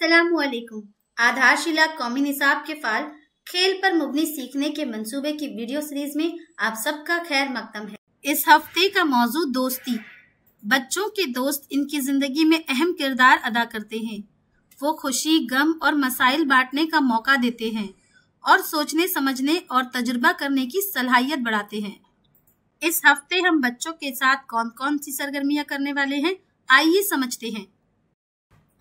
अस्सलामुअलैकुम। आधारशिला कौमी निसाब के फाल खेल पर मुबनी सीखने के मंसूबे की वीडियो सीरीज में आप सबका खैर मकदम है। इस हफ्ते का मौजू दोस्ती। बच्चों के दोस्त इनकी जिंदगी में अहम किरदार अदा करते हैं। वो खुशी, गम और मसाइल बांटने का मौका देते हैं और सोचने, समझने और तजुर्बा करने की सलाहियत बढ़ाते हैं। इस हफ्ते हम बच्चों के साथ कौन कौन सी सरगर्मियां करने वाले हैं, आइए समझते हैं।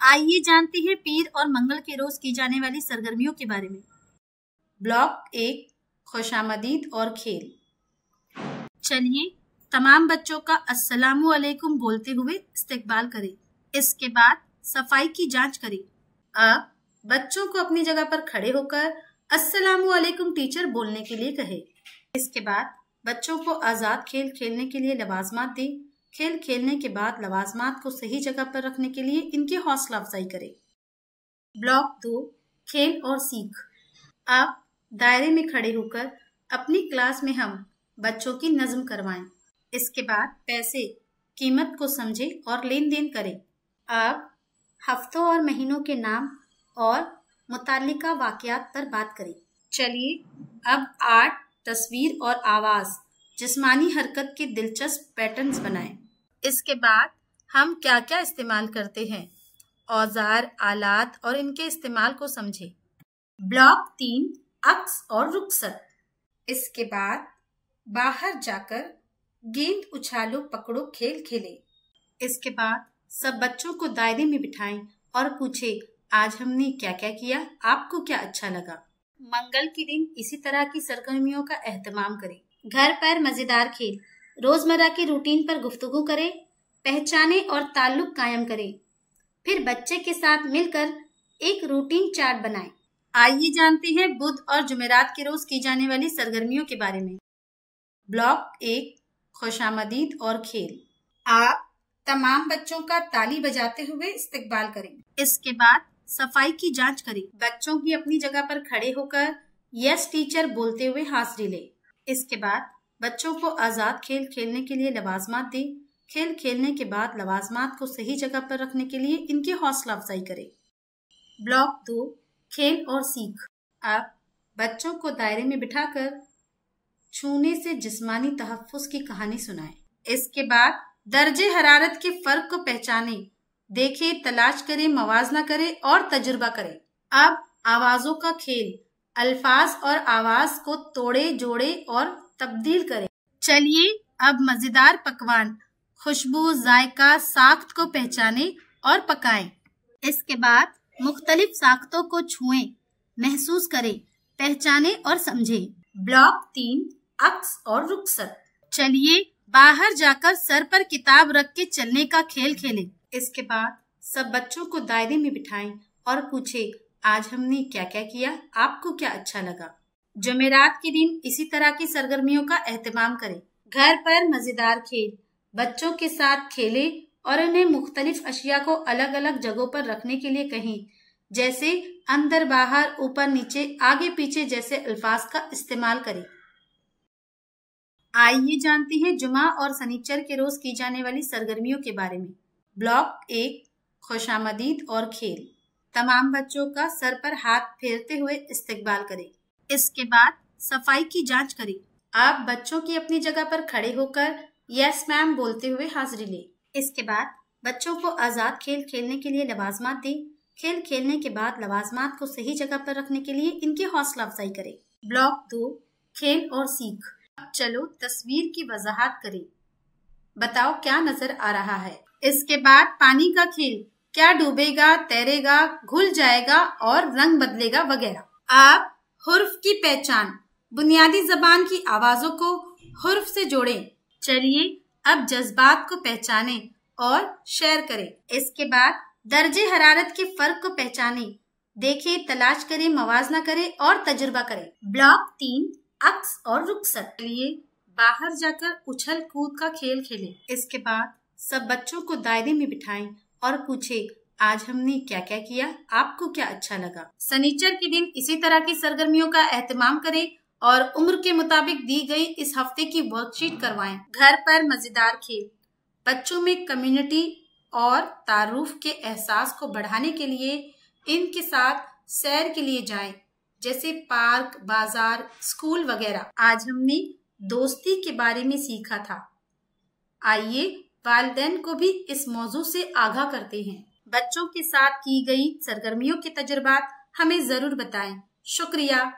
आइए जानते हैं पीर और मंगल के रोज की जाने वाली सरगर्मियों के बारे में। ब्लॉक 1, खुशामदीद और खेल। चलिए तमाम बच्चों का अस्सलामु अलैकुम बोलते हुए इस्तकबाल करें। इसके बाद सफाई की जांच करें। अब बच्चों को अपनी जगह पर खड़े होकर अस्सलामु अलैकुम टीचर बोलने के लिए कहे। इसके बाद बच्चों को आजाद खेल खेलने के लिए लवाजमात दें। खेल खेलने के बाद लवाजमात को सही जगह पर रखने के लिए इनकी हौसला अफजाई करें। ब्लॉक 2, खेल और सीख। आप दायरे में खड़े होकर अपनी क्लास में हम बच्चों की नज्म करवाएं। इसके बाद पैसे, कीमत को समझें और लेन देन करें। आप हफ्तों और महीनों के नाम और मुताल्लिका वाकयात पर बात करें। चलिए अब आर्ट, तस्वीर और आवाज, जिस्मानी हरकत के दिलचस्प पैटर्न्स बनाएं। इसके बाद हम क्या क्या इस्तेमाल करते हैं, औजार, आलात और इनके इस्तेमाल को समझें। ब्लॉक 3, अक्स और रुखसत। इसके बाद बाहर जाकर गेंद उछालो पकड़ो खेल खेले। इसके बाद सब बच्चों को दायरे में बिठाएं और पूछे, आज हमने क्या क्या किया, आपको क्या अच्छा लगा। मंगल के दिन इसी तरह की सरगर्मियों का एहतमाम करें। घर पर मजेदार खेल, रोजमर्रा की रूटीन पर गुफ्तगू करें, पहचाने और ताल्लुक कायम करें। फिर बच्चे के साथ मिलकर एक रूटीन चार्ट बनाएं। आइए जानते हैं बुध और जुमेरात के रोज की जाने वाली सरगर्मियों के बारे में। ब्लॉक 1, खुशामदीद और खेल। आप तमाम बच्चों का ताली बजाते हुए इस्तकबाल करें। इसके बाद सफाई की जांच करें। बच्चों की अपनी जगह पर खड़े होकर यस टीचर बोलते हुए हाजिरी ले। इसके बाद बच्चों को आजाद खेल खेलने के लिए लवाजमात दें। खेल खेलने के बाद लवाजमात को सही जगह पर रखने के लिए इनकी हौसला अफजाई करें। ब्लॉक 2, खेल और सीख। आप बच्चों को दायरे में बिठाकर छूने से जिस्मानी तहफ्फुज की कहानी सुनाएं। इसके बाद दर्जे हरारत के फर्क को पहचाने, देखे, तलाश करे, मवाजना करे और तजुर्बा करे। अब आवाजों का खेल, अल्फाज और आवाज को तोड़े, जोड़े और तब्दील करें। चलिए अब मजेदार पकवान, खुशबू, जायका, साख्त को पहचाने और पकाएं। इसके बाद मुख्तलिफ साख्तों को छुएं, महसूस करें, पहचाने और समझें। ब्लॉक 3, अक्स और रुखसत। चलिए बाहर जाकर सर पर किताब रख के चलने का खेल खेलें। इसके बाद सब बच्चों को दायरे में बिठाएं और पूछे, आज हमने क्या क्या किया, आपको क्या अच्छा लगा। जुमेरात के दिन इसी तरह की सरगर्मियों का एहतमाम करें। घर पर मजेदार खेल, बच्चों के साथ खेले और उन्हें मुख्तलिफ अशिया को अलग अलग जगहों पर रखने के लिए कहें, जैसे अंदर, बाहर, ऊपर, नीचे, आगे, पीछे जैसे अल्फाज का इस्तेमाल करें। आइए जानते हैं जुमा और सनीचर के रोज की जाने वाली सरगर्मियों के बारे में। ब्लॉक 1, खुशामदीद और खेल। तमाम बच्चों का सर पर हाथ फेरते हुए इस्तकबाल करें। इसके बाद सफाई की जांच करें। आप बच्चों की अपनी जगह पर खड़े होकर यस मैम बोलते हुए हाजिरी ले। इसके बाद बच्चों को आजाद खेल खेलने के लिए लवाजमात दें। खेल खेलने के बाद लवाजमात को सही जगह पर रखने के लिए इनकी हौसला अफजाई करें। ब्लॉक 2, खेल और सीख। अब चलो तस्वीर की वजाहत करें। बताओ क्या नजर आ रहा है। इसके बाद पानी का खेल, क्या डूबेगा, तैरेगा, घुल जाएगा और रंग बदलेगा वगैरह। आप हुर्फ की पहचान, बुनियादी जबान की आवाजों को हुर्फ से जोड़ें। चलिए अब जज्बात को पहचानें और शेयर करें। इसके बाद दर्जे हरारत के फर्क को पहचाने, देखे, तलाश करे, मवाजना करे और तजुर्बा करे। ब्लॉक 3, अक्स और रुखसत। लिए बाहर जाकर उछल कूद का खेल खेलें। इसके बाद सब बच्चों को दायरे में बिठाएं और पूछे, आज हमने क्या क्या किया, आपको क्या अच्छा लगा। सनीचर के दिन इसी तरह की सरगर्मियों का एहतमाम करें और उम्र के मुताबिक दी गई इस हफ्ते की वर्कशीट करवाएं। घर पर मजेदार खेल, बच्चों में कम्युनिटी और तारुफ के एहसास को बढ़ाने के लिए इनके साथ सैर के लिए जाएं, जैसे पार्क, बाजार, स्कूल वगैरह। आज हमने दोस्ती के बारे में सीखा था। आइए वालिदैन को भी इस मौजू से आगाह करते हैं। बच्चों के साथ की गई सरगर्मियों के तजुर्बात हमें जरूर बताएं। शुक्रिया।